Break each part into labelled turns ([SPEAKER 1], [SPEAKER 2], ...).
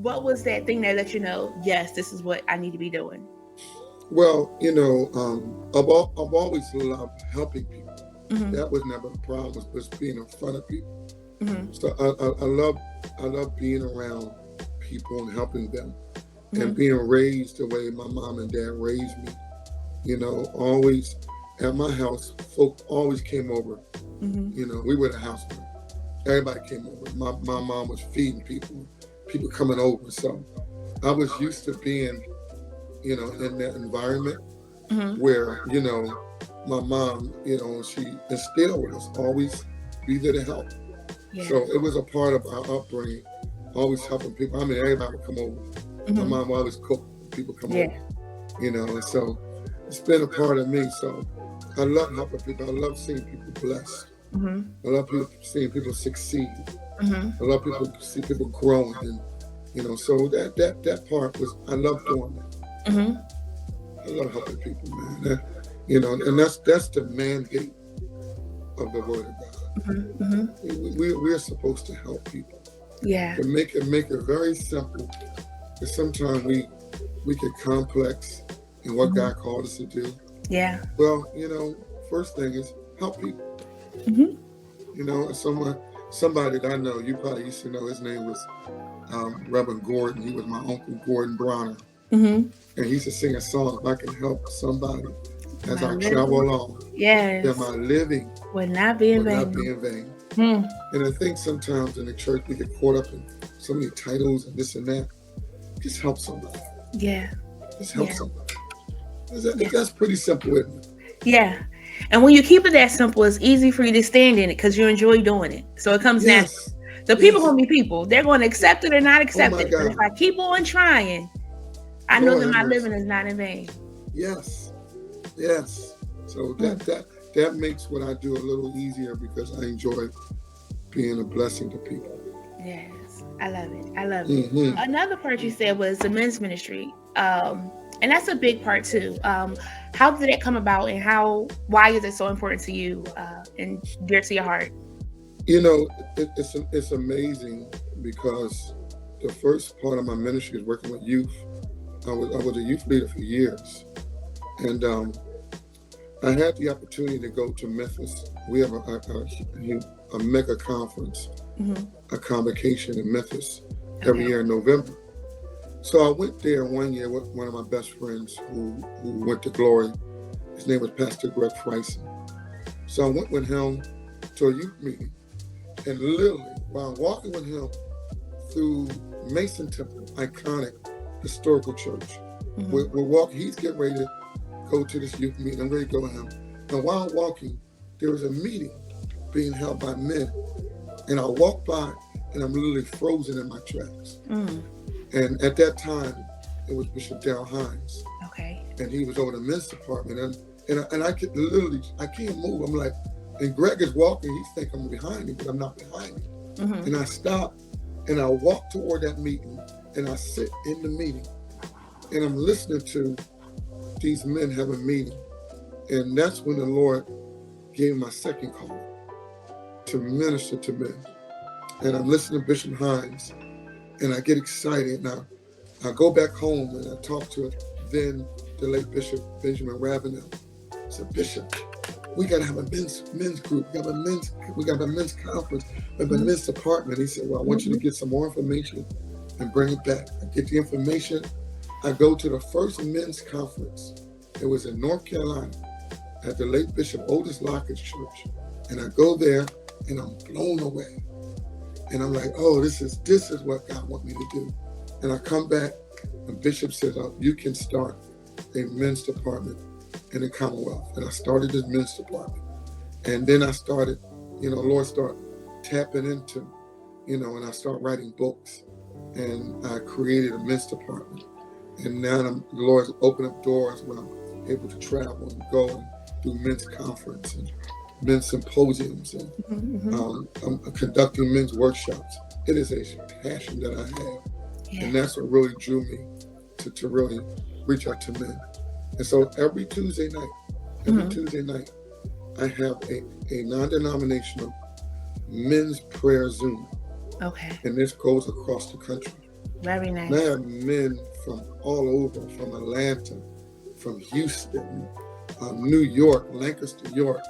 [SPEAKER 1] what was that thing that let you know, yes, this is what I need to be doing?
[SPEAKER 2] Well, I've always loved helping people.
[SPEAKER 1] Mm-hmm.
[SPEAKER 2] That was never a problem. Was being in front of people.
[SPEAKER 1] Mm-hmm.
[SPEAKER 2] So I love being around people and helping them, and
[SPEAKER 1] Mm-hmm.
[SPEAKER 2] being raised the way my mom and dad raised me. Always at my house, folk always came over.
[SPEAKER 1] Mm-hmm.
[SPEAKER 2] We were the house. Everybody came over. My mom was feeding people coming over. So I was used to being, in that environment
[SPEAKER 1] Mm-hmm.
[SPEAKER 2] where, my mom, she instilled with us, always be there to help.
[SPEAKER 1] Yeah.
[SPEAKER 2] So it was a part of our upbringing, always helping people. I mean, everybody would come over. My
[SPEAKER 1] Mm-hmm.
[SPEAKER 2] mom would always cook, people come
[SPEAKER 1] Yeah.
[SPEAKER 2] over, and so it's been a part of me. So I love helping people. I love seeing people blessed.
[SPEAKER 1] Mm-hmm.
[SPEAKER 2] I love seeing people succeed.
[SPEAKER 1] Mm-hmm.
[SPEAKER 2] I love see people growing, and so that part was, I love doing that.
[SPEAKER 1] Mm-hmm.
[SPEAKER 2] I love helping people, man. And that's the mandate of the Word of God.
[SPEAKER 1] Mm-hmm. Mm-hmm.
[SPEAKER 2] We're supposed to help people.
[SPEAKER 1] Yeah.
[SPEAKER 2] To make it very simple. Because sometimes we get complex in what
[SPEAKER 1] Mm-hmm.
[SPEAKER 2] God called us to do.
[SPEAKER 1] Yeah.
[SPEAKER 2] Well, first thing is help people.
[SPEAKER 1] Mm-hmm.
[SPEAKER 2] Somebody that I know, you probably used to know, his name was Reverend Gordon. He was my uncle, Gordon Bronner.
[SPEAKER 1] Mm-hmm.
[SPEAKER 2] And he used to sing a song, if I can help somebody as I
[SPEAKER 1] living.
[SPEAKER 2] travel along,
[SPEAKER 1] Yes.
[SPEAKER 2] that my living
[SPEAKER 1] Would not be in
[SPEAKER 2] will
[SPEAKER 1] vain.
[SPEAKER 2] not be in vain.
[SPEAKER 1] Hmm.
[SPEAKER 2] And I think sometimes in the church we get caught up in so many titles and this and that. Just help somebody.
[SPEAKER 1] Yeah.
[SPEAKER 2] Just help
[SPEAKER 1] Yeah.
[SPEAKER 2] somebody.
[SPEAKER 1] Yeah.
[SPEAKER 2] That's pretty simple, isn't it?
[SPEAKER 1] Yeah. And when you keep it that simple, it's easy for you to stand in it because you enjoy doing it. So it comes natural.
[SPEAKER 2] Yes.
[SPEAKER 1] The people going to be people. They're going to accept it or not accept
[SPEAKER 2] my
[SPEAKER 1] it. But
[SPEAKER 2] God.
[SPEAKER 1] if I keep on trying, I know
[SPEAKER 2] Lord
[SPEAKER 1] that
[SPEAKER 2] have
[SPEAKER 1] my
[SPEAKER 2] mercy.
[SPEAKER 1] living is not in vain.
[SPEAKER 2] Yes. Yes. So that makes what I do a little easier because I enjoy being a blessing to people.
[SPEAKER 1] Yes. I love it. I love it.
[SPEAKER 2] Mm-hmm.
[SPEAKER 1] Another part you said was the men's ministry. And that's a big part too. How did that come about, and why is it so important to you and dear to your heart?
[SPEAKER 2] It's amazing because the first part of my ministry is working with youth. I was a youth leader for years, and I had the opportunity to go to Memphis. We have a mega conference,
[SPEAKER 1] Mm-hmm.
[SPEAKER 2] a convocation in Memphis every year in November. So I went there one year with one of my best friends who went to glory. His name was Pastor Greg Freisen. So I went with him to a youth meeting, and literally while walking with him through Mason Temple, iconic historical church,
[SPEAKER 1] Mm-hmm.
[SPEAKER 2] we're walking. He's getting ready to go to this youth meeting. I'm ready to go with him. And while walking, there was a meeting being held by men, and I walked by, and I'm literally frozen in my tracks.
[SPEAKER 1] Mm.
[SPEAKER 2] And at that time, it was Bishop Darrell Hines.
[SPEAKER 1] Okay.
[SPEAKER 2] And he was over the men's department. And I could literally, I can't move. I'm like, and Greg is walking. He thinks I'm behind him, but I'm not behind him.
[SPEAKER 1] Mm-hmm.
[SPEAKER 2] And I stop, and I walk toward that meeting, and I sit in the meeting. And I'm listening to these men have a meeting. And that's when the Lord gave me my second call to minister to men. And I'm listening to Bishop Hines, and I get excited. Now, I go back home and I talk to then the late Bishop Benjamin Ravenel. I said, Bishop, we got to have a men's group. We got a men's conference. We have a men's department. He said, well, I want you to get some more information and bring it back. I get the information. I go to the first men's conference. It was in North Carolina at the late Bishop Otis Lockett's church. And I go there and I'm blown away. And I'm like, oh, this is what God wants me to do. And I come back, and Bishop says, oh, you can start a men's department in the Commonwealth. And I started this men's department. And then I started, the Lord started tapping into, and I started writing books. And I created a men's department. And now the Lord's opened up doors when I'm able to travel and go and do men's conference and men's symposiums, and I'm conducting men's workshops. It is a passion that I have, and that's what really drew me to really reach out to men. And so every Tuesday night, I have a non-denominational men's prayer Zoom.
[SPEAKER 1] Okay.
[SPEAKER 2] And this goes across the country.
[SPEAKER 1] Very
[SPEAKER 2] And I
[SPEAKER 1] nice.
[SPEAKER 2] have men from all over, from Atlanta, from Houston, New York, Lancaster, York.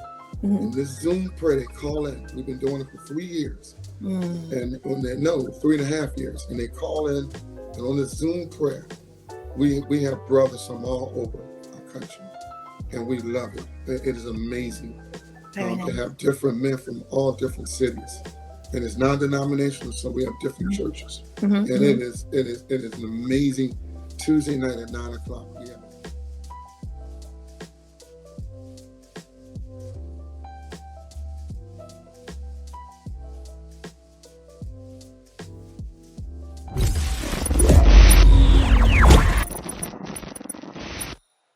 [SPEAKER 2] In this Zoom prayer, they call in. We've been doing it for 3 years. And when they know 3.5 years, and they call in, and on this Zoom prayer, we have brothers from all over our country, and we love it. It is amazing to have different men from all different cities, and it's non-denominational, so we have different churches, and it is an amazing Tuesday night at 9 o'clock. We have